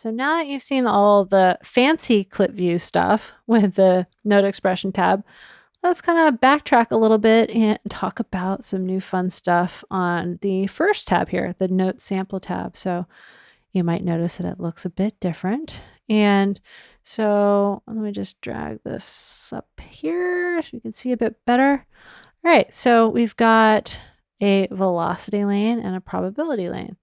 So now that you've seen all the fancy clip view stuff with the note expression tab, let's kind of backtrack a little bit and talk about some new fun stuff on the first tab here, the note sample tab. So you might notice that it looks a bit different. And so let me just drag this up here so we can see a bit better. All right, so we've got a velocity lane and a probability lane.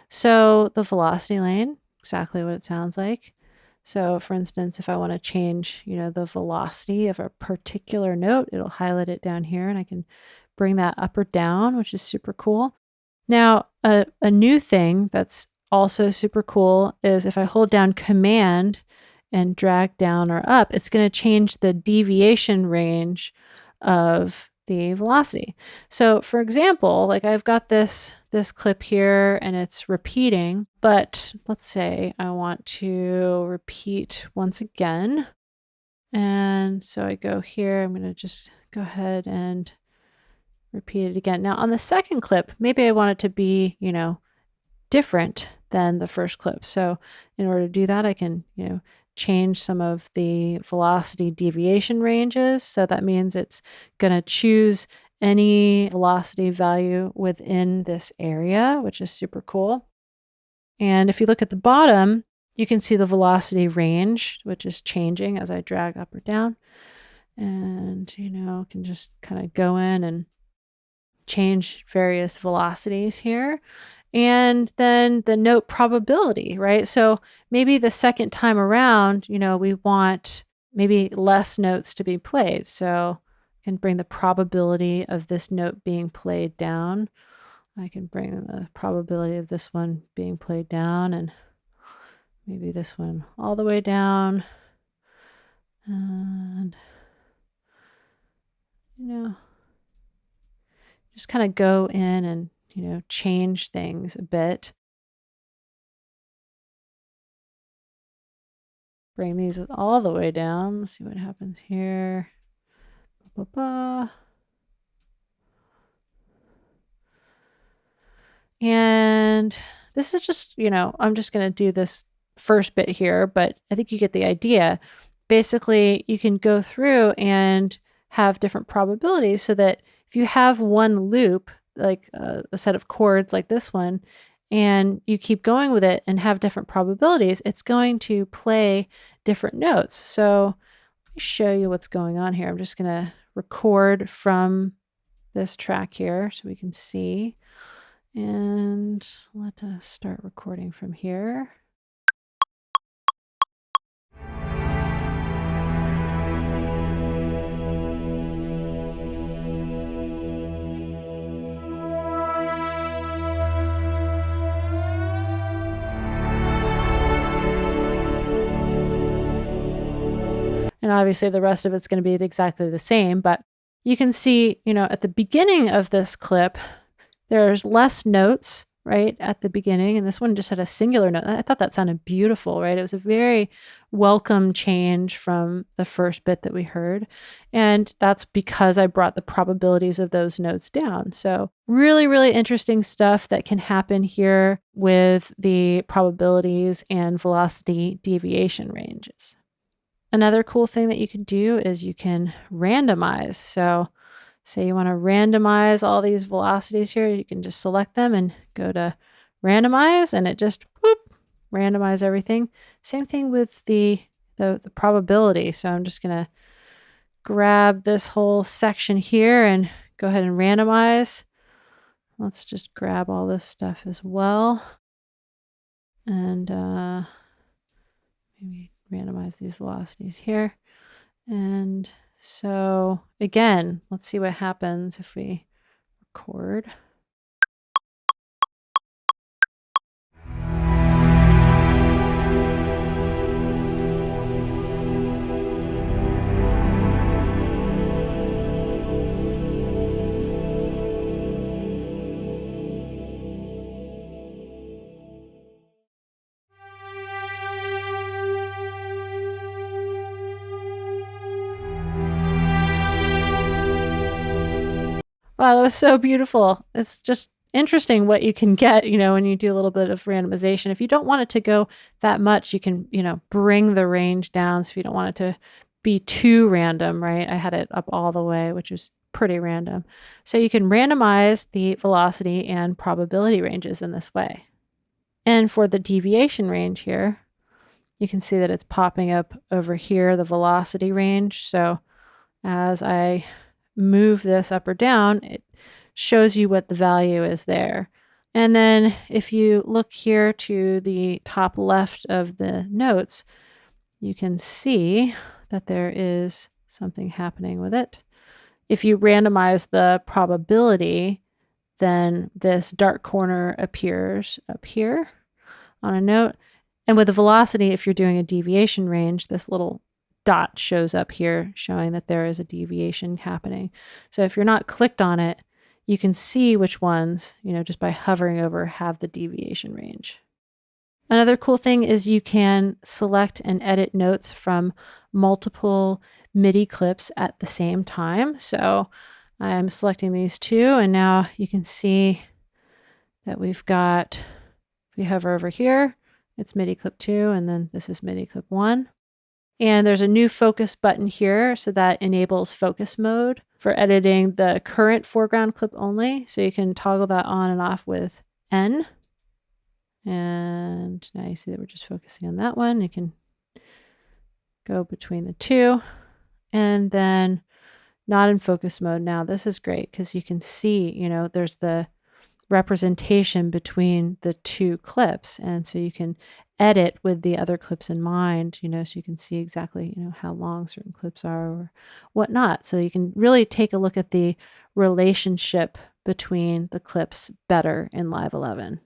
So the velocity lane, exactly what it sounds like. So for instance, if I want to change, the velocity of a particular note, it'll highlight it down here and I can bring that up or down, which is super cool. Now, a new thing that's also super cool is if I hold down Command and drag down or up, it's going to change the deviation range of the velocity. So for example, like I've got this clip here and it's repeating, but let's say I want to repeat once again. And so I go here, I'm going to just go ahead and repeat it again. Now on the second clip, maybe I want it to be, different than the first clip. So in order to do that, I can, change some of the velocity deviation ranges. So that means it's going to choose any velocity value within this area, which is super cool. And if you look at the bottom, you can see the velocity range, which is changing as I drag up or down. And, can just kind of go in and change various velocities here. And then the note probability, right? So maybe the second time around, we want maybe less notes to be played. So I can bring the probability of this note being played down. I can bring the probability of this one being played down and maybe this one all the way down. And, just kind of go in and change things a bit. Bring these all the way down. Let's see what happens here. And this is just, I'm just going to do this first bit here, but I think you get the idea. Basically, you can go through and have different probabilities so that if you have one loop, like a set of chords like this one, and you keep going with it and have different probabilities, it's going to play different notes. So let me show you what's going on here. I'm just going to record from this track here so we can see. And let us start recording from here. And obviously the rest of it's going to be exactly the same, but you can see, at the beginning of this clip, there's less notes, right, at the beginning. And this one just had a singular note. I thought that sounded beautiful, right? It was a very welcome change from the first bit that we heard. And that's because I brought the probabilities of those notes down. So really, really interesting stuff that can happen here with the probabilities and velocity deviation ranges. Another cool thing that you can do is you can randomize. So say you want to randomize all these velocities here, you can just select them and go to randomize and it just randomize everything. Same thing with the probability. So I'm just going to grab this whole section here and go ahead and randomize. Let's just grab all this stuff as well. And maybe randomize these velocities here. And so again, let's see what happens if we record. Wow, that was so beautiful. It's just interesting what you can get, when you do a little bit of randomization. If you don't want it to go that much, you can, bring the range down. So if you don't want it to be too random, right? I had it up all the way, which is pretty random. So you can randomize the velocity and probability ranges in this way. And for the deviation range here, you can see that it's popping up over here, the velocity range. So as I move this up or down, it shows you what the value is there. And then if you look here to the top left of the notes, you can see that there is something happening with it. If you randomize the probability, then this dark corner appears up here on a note. And with the velocity, if you're doing a deviation range, this little dot shows up here showing that there is a deviation happening. So if you're not clicked on it, you can see which ones, just by hovering over, have the deviation range. Another cool thing is you can select and edit notes from multiple MIDI clips at the same time. So I'm selecting these two, and now you can see that we've got, if we hover over here, it's MIDI clip 2, and then this is MIDI clip 1. And there's a new focus button here, so that enables focus mode for editing the current foreground clip only. So you can toggle that on and off with N. And now you see that we're just focusing on that one. You can go between the two. And then not in focus mode now. This is great because you can see, there's the representation between the two clips. And so you can edit with the other clips in mind, so you can see exactly, how long certain clips are or whatnot. So you can really take a look at the relationship between the clips better in Live 11.